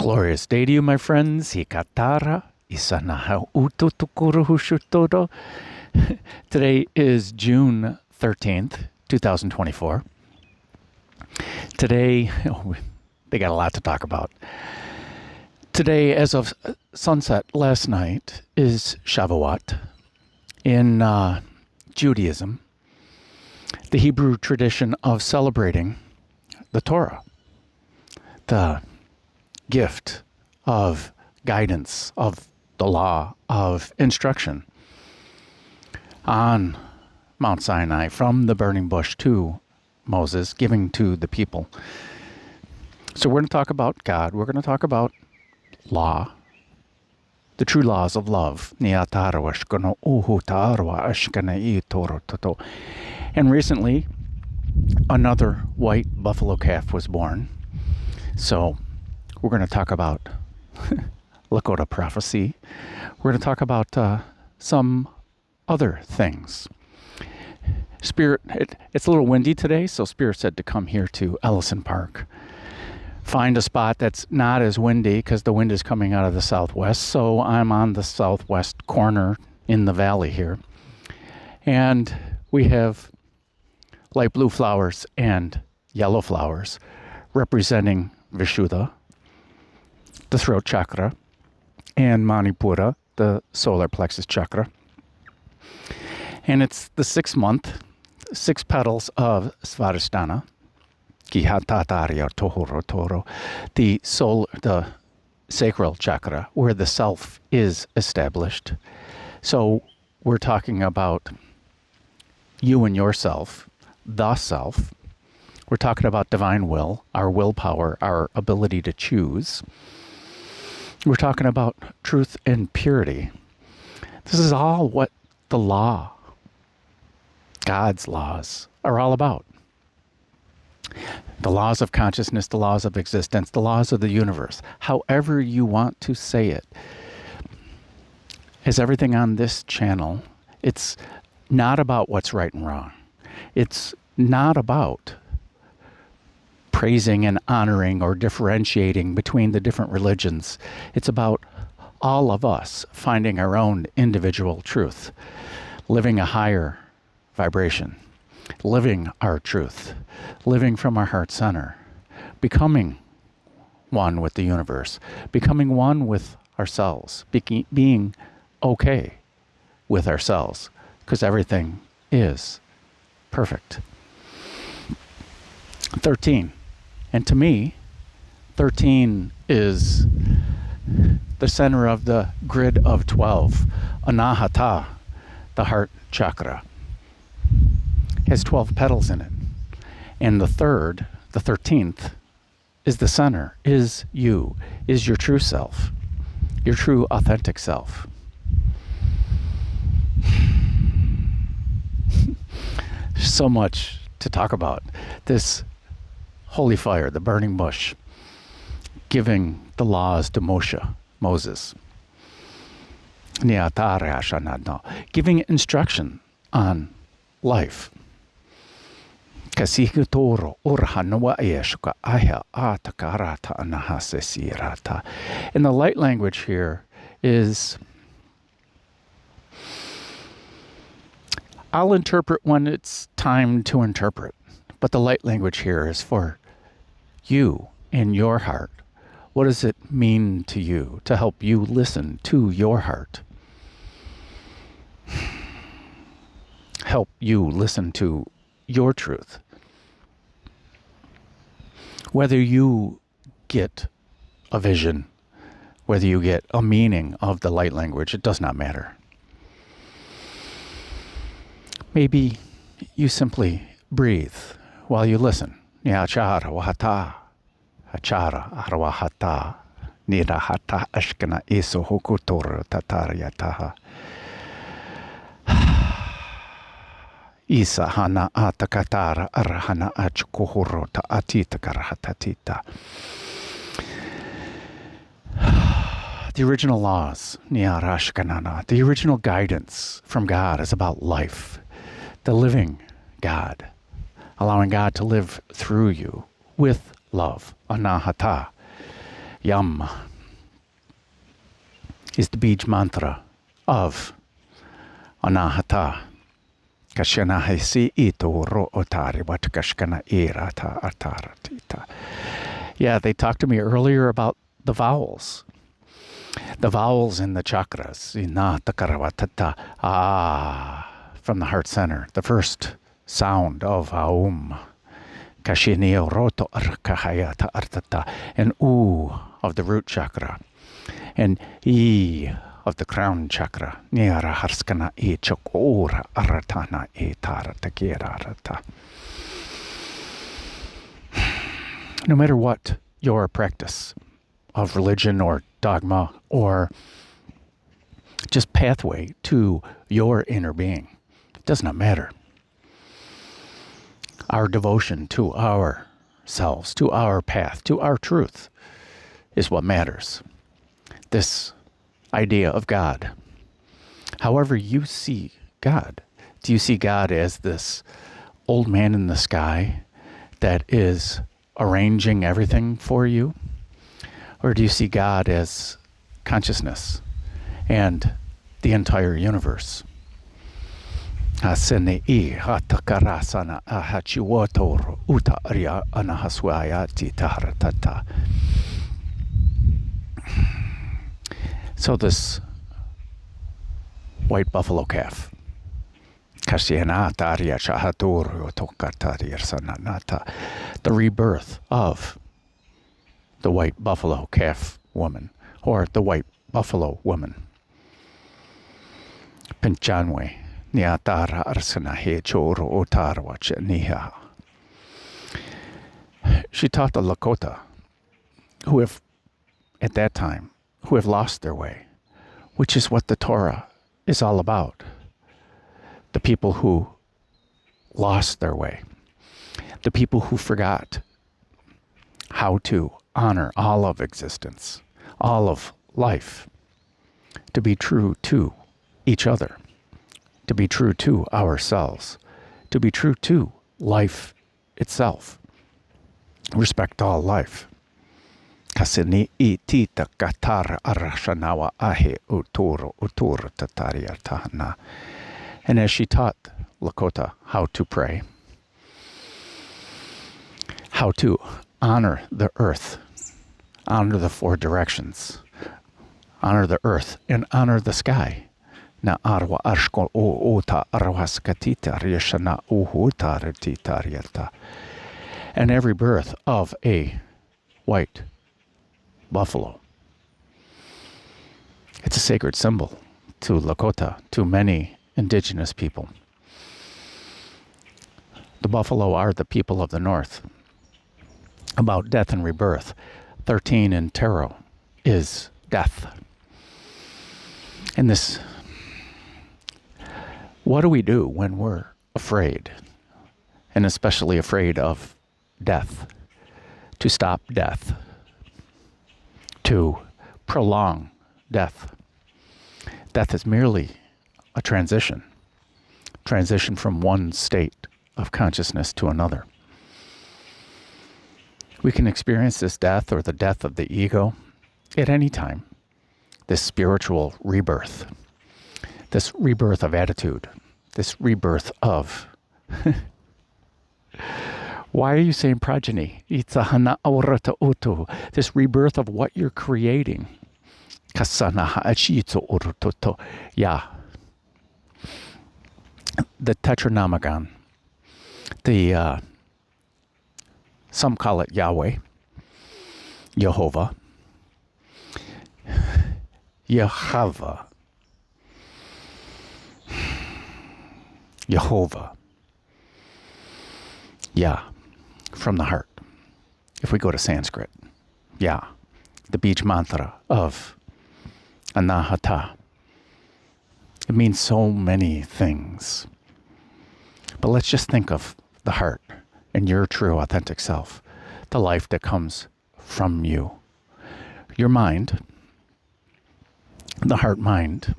Glorious day to you, my friends. Hikatara, isanaha ututukuru hushutodo. Today is June 13th, 2024. Today, they got a lot to talk about. Today, as of sunset last night, is Shavuot. In Judaism, the Hebrew tradition of celebrating the Torah, the gift of guidance, of the law, of instruction on Mount Sinai from the burning bush to Moses, giving to the people. So we're going to talk about God. We're going to talk about law, the true laws of love. And recently, another white buffalo calf was born. So we're going to talk about Lakota prophecy. We're going to talk about some other things. Spirit, it's a little windy today, so Spirit said to come here to Ellison Park. Find a spot that's not as windy because the wind is coming out of the southwest. So I'm on the southwest corner in the valley here. And we have light blue flowers and yellow flowers representing Vishuddha, the throat chakra, and Manipura, the solar plexus chakra. And it's the 6th month, 6 petals of Svadhisthana, the sacral chakra, where the self is established. So we're talking about you and yourself, the self. We're talking about divine will, our willpower, our ability to choose. We're talking about truth and purity. This is all what the law, God's laws, are all about. The laws of consciousness, the laws of existence, the laws of the universe, however you want to say it. As everything on this channel, it's not about what's right and wrong. It's not about praising and honoring or differentiating between the different religions. It's about all of us finding our own individual truth, living a higher vibration, living our truth, living from our heart center, becoming one with the universe, becoming one with ourselves, being okay with ourselves, because everything is perfect. 13. And to me, 13 is the center of the grid of 12. Anahata, the heart chakra, has 12 petals in it. And the 13th, is the center, is you, is your true self, your true authentic self. So much to talk about. This holy fire, the burning bush, giving the laws to Moses. Giving instruction on life. And the light language here is, I'll interpret when it's time to interpret, but the light language here is for you in your heart. What does it mean to you to help you listen to your heart? Help you listen to your truth. Whether you get a vision, whether you get a meaning of the light language, it does not matter. Maybe you simply breathe while you listen. Achara wahata, achara arwahata, nirahata ashkana iso hokutor tatariyataha. Isa hana atakatara arhana achkuhurota atitakarhatatita. The original laws, the original guidance from God is about life, the living God, allowing God to live through you with love, anahata. Yam is the Bij mantra of Anahata. Kashana hesi ito ro otari wat kashkana irata ataratita. Yeah, they talked to me earlier about the vowels. The vowels in the chakras. From the heart center. The first sound of Aum. Kashinio roto arkahayata artata. And U of the root chakra. And E of the crown chakra. Niara harskana e chokora aratana e taratakirarata. No matter what your practice of religion or dogma or just pathway to your inner being, it does not matter. Our devotion to ourselves, to our path, to our truth is what matters. This idea of God. However you see God. Do you see God as this old man in the sky that is arranging everything for you? Or do you see God as consciousness and the entire universe? So this white buffalo calf, the rebirth of the white buffalo calf woman, or the white buffalo woman. Pinchanwe niatara arsana he choro otarwach niha. She taught the Lakota, who have, at that time, who have lost their way, which is what the Torah is all about. The people who lost their way, the people who forgot how to honor all of existence, all of life, to be true to each other, to be true to ourselves, to be true to life itself. Respect all life. Kasini itita katar arashanawa ahe uturo utur tatariatana. And as she taught Lakota how to pray, how to honor the earth, honor the four directions, honor the earth, and honor the sky. Na arwa arshko o ota arwaskatita rieshana uhuta retitariata. And every birth of a white buffalo. It's a sacred symbol to Lakota, to many indigenous people. The buffalo are the people of the north. About death and rebirth, 13 in tarot is death. And this, what do we do when we're afraid? And especially afraid of death. To stop death. To prolong death. Death is merely a transition from one state of consciousness to another. We can experience this death or the death of the ego at any time. This spiritual rebirth, this rebirth of attitude, this rebirth of... Why are you saying progeny? This rebirth of what you're creating. Yeah. The Tetranomagon, some call it Yahweh, Jehovah, Yehovah, Jehovah. Yeah, from the heart. If we go to Sanskrit, yeah, the Bij mantra of Anahata. It means so many things. But let's just think of the heart and your true, authentic self, the life that comes from you. Your mind, the heart mind,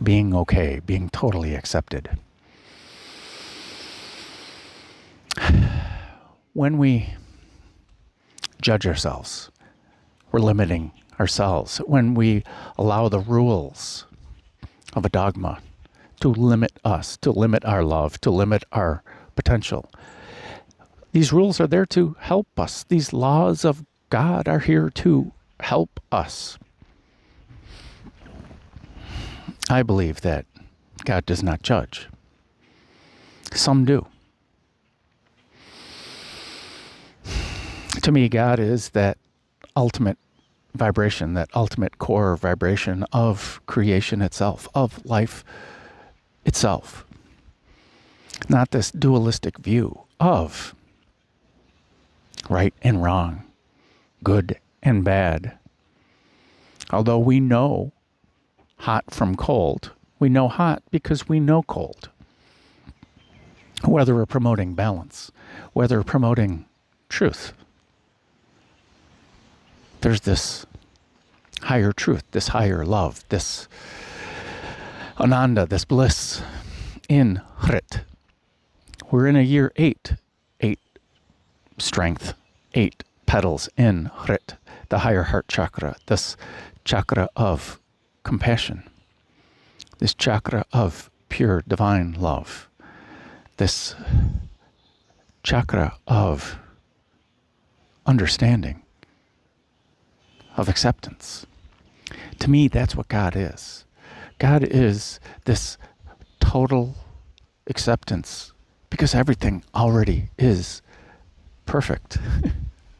being okay, being totally accepted. When we judge ourselves, we're limiting ourselves. When we allow the rules of a dogma to limit us, to limit our love, to limit our potential. These rules are there to help us. These laws of God are here to help us. I believe that God does not judge. Some do. To me, God is that ultimate vibration, that ultimate core vibration of creation itself, of life itself. Not this dualistic view of right and wrong, good and bad. Although we know hot from cold, we know hot because we know cold. Whether we're promoting balance, whether we're promoting truth, there's this higher truth, this higher love, this ananda, this bliss in Hrit. We're in a year 8 strength, 8 petals in Hrit, the higher heart chakra, this chakra of compassion, this chakra of pure divine love, this chakra of understanding, of acceptance. To me, that's what God is. God is this total acceptance because everything already is perfect.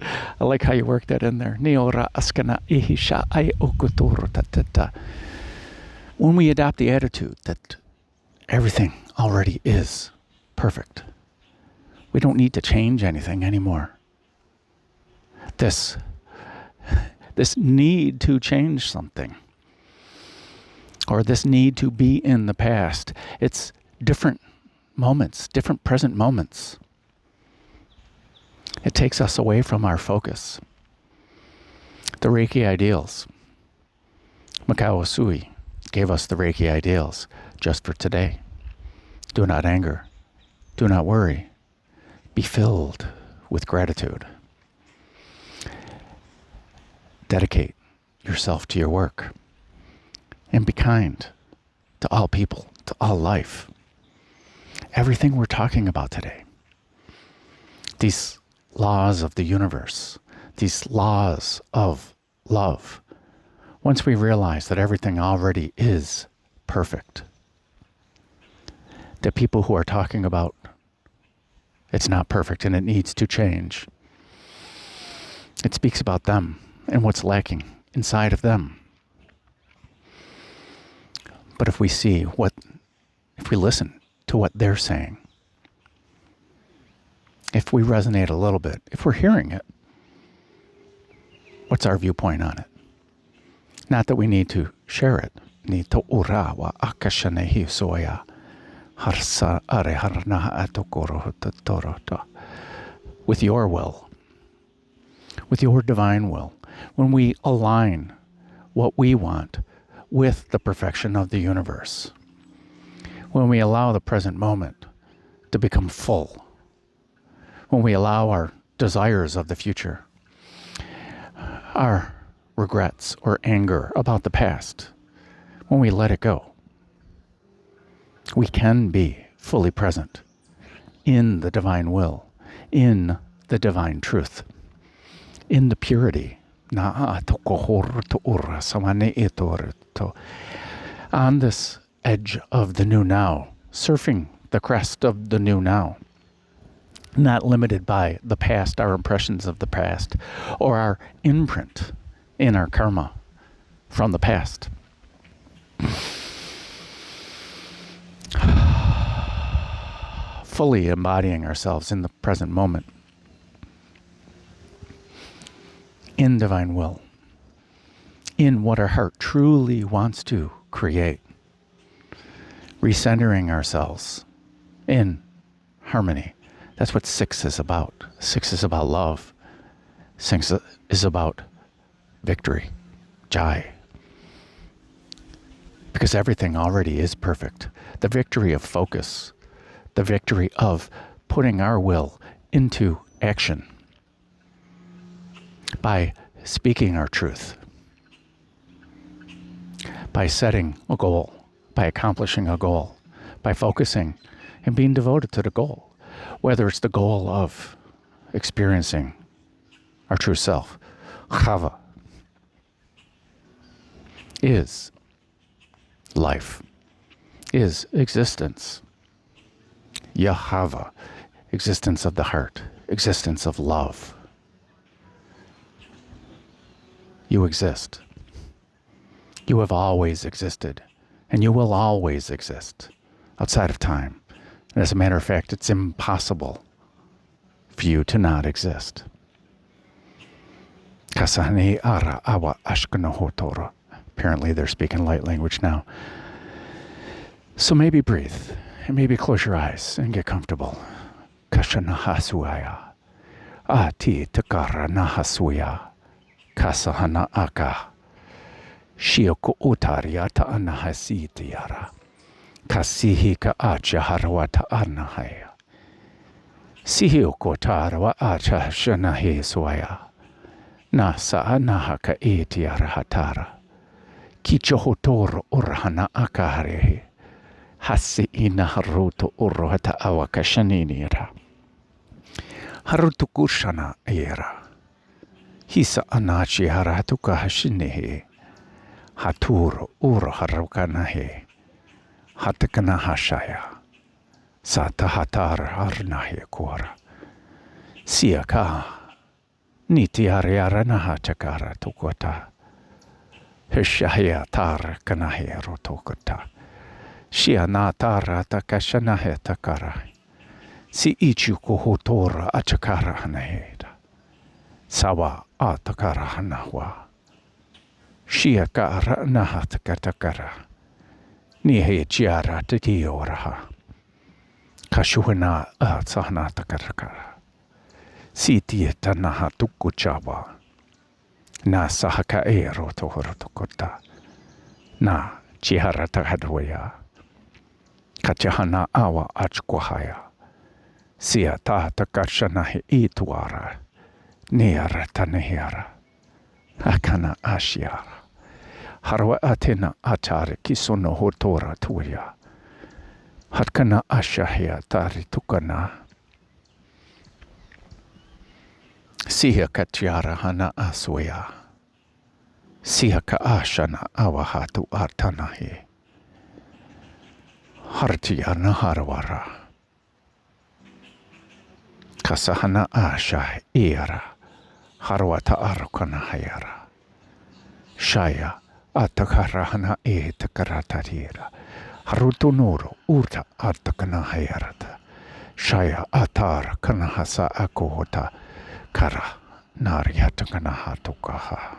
I like how you work that in there. When we adopt the attitude that everything already is perfect, we don't need to change anything anymore. This need to change something, or this need to be in the past, it's different moments, different present moments. It takes us away from our focus. The Reiki ideals. Mikao Usui gave us the Reiki ideals just for today. Do not anger. Do not worry. Be filled with gratitude. Dedicate yourself to your work. And be kind to all people, to all life. Everything we're talking about today. These laws of the universe, these laws of love. Once we realize that everything already is perfect, the people who are talking about it's not perfect and it needs to change, it speaks about them and what's lacking inside of them. But if we listen to what they're saying, if we resonate a little bit, if we're hearing it, what's our viewpoint on it? Not that we need to share it. With your will, with your divine will, when we align what we want with the perfection of the universe, when we allow the present moment to become full, when we allow our desires of the future, our regrets or anger about the past, when we let it go, we can be fully present in the divine will, in the divine truth, in the purity, on this edge of the new now, surfing the crest of the new now, not limited by the past, our impressions of the past, or our imprint in our karma from the past. Fully embodying ourselves in the present moment, in divine will, in what our heart truly wants to create, recentering ourselves in harmony. That's what 6 is about. 6 is about love. 6 is about victory, jai. Because everything already is perfect. The victory of focus, the victory of putting our will into action by speaking our truth, by setting a goal, by accomplishing a goal, by focusing and being devoted to the goal, whether it's the goal of experiencing our true self. Chava is life, is existence. Yahava, existence of the heart, existence of love. You exist. You have always existed, and you will always exist outside of time. And as a matter of fact, it's impossible for you to not exist. Kasani ara awa ashkanahotora. Apparently they're speaking light language now. So maybe breathe, and maybe close your eyes and get comfortable. Kashanahasuaya. Ati takara nahasuya. Kasahana aka. Shioko utaria ta anahasitiara. Kasihi ka acha harwata anahaya. Sihioko tarwa acha shanahe suaya. Nasa anahaka etiara hatara. Kichohotoro urhana akarehe. Hasi ina haruto urohata awakashaninira. Haruto kushana era. Hisa anachi haratuka hashinehe. Haturo uro harukanahe. Hatakana hashaya. Sata hatar harnahe kora. Siaka. Niti ariarana hatakara tukota. Hishahya tar kanahe rotokota. Shia na tara takashanahe takara. Si ichu kuhutora achakara hanaheda. Sawa atakara hanahwa. Shia kara nahatatakara. Nihe jiara titioraha. Kashuhana atsahana takarakara. Siti tanaha tukuchaba. Na sahaka ero tohorotokota. Na chihara takadwaya. Kachahana awa achkwahaya. Sia ta takashanahe ituara. Niara tanehara. Akana ashiara. Harwa atena atare kisono hotora tuya. Hatkana ashahya tari tukana. Siha katiara hana aswaya. Siha ka ashana awahatu artanahe. Hartiana harwara. Kasahana asha era. Harwata arukana hayara. Shaya atakarahana takaratarira. Harutunuro urta atakana hayarata. Shaya atar kanahasa akohota. Kara narihatakana hatukaha.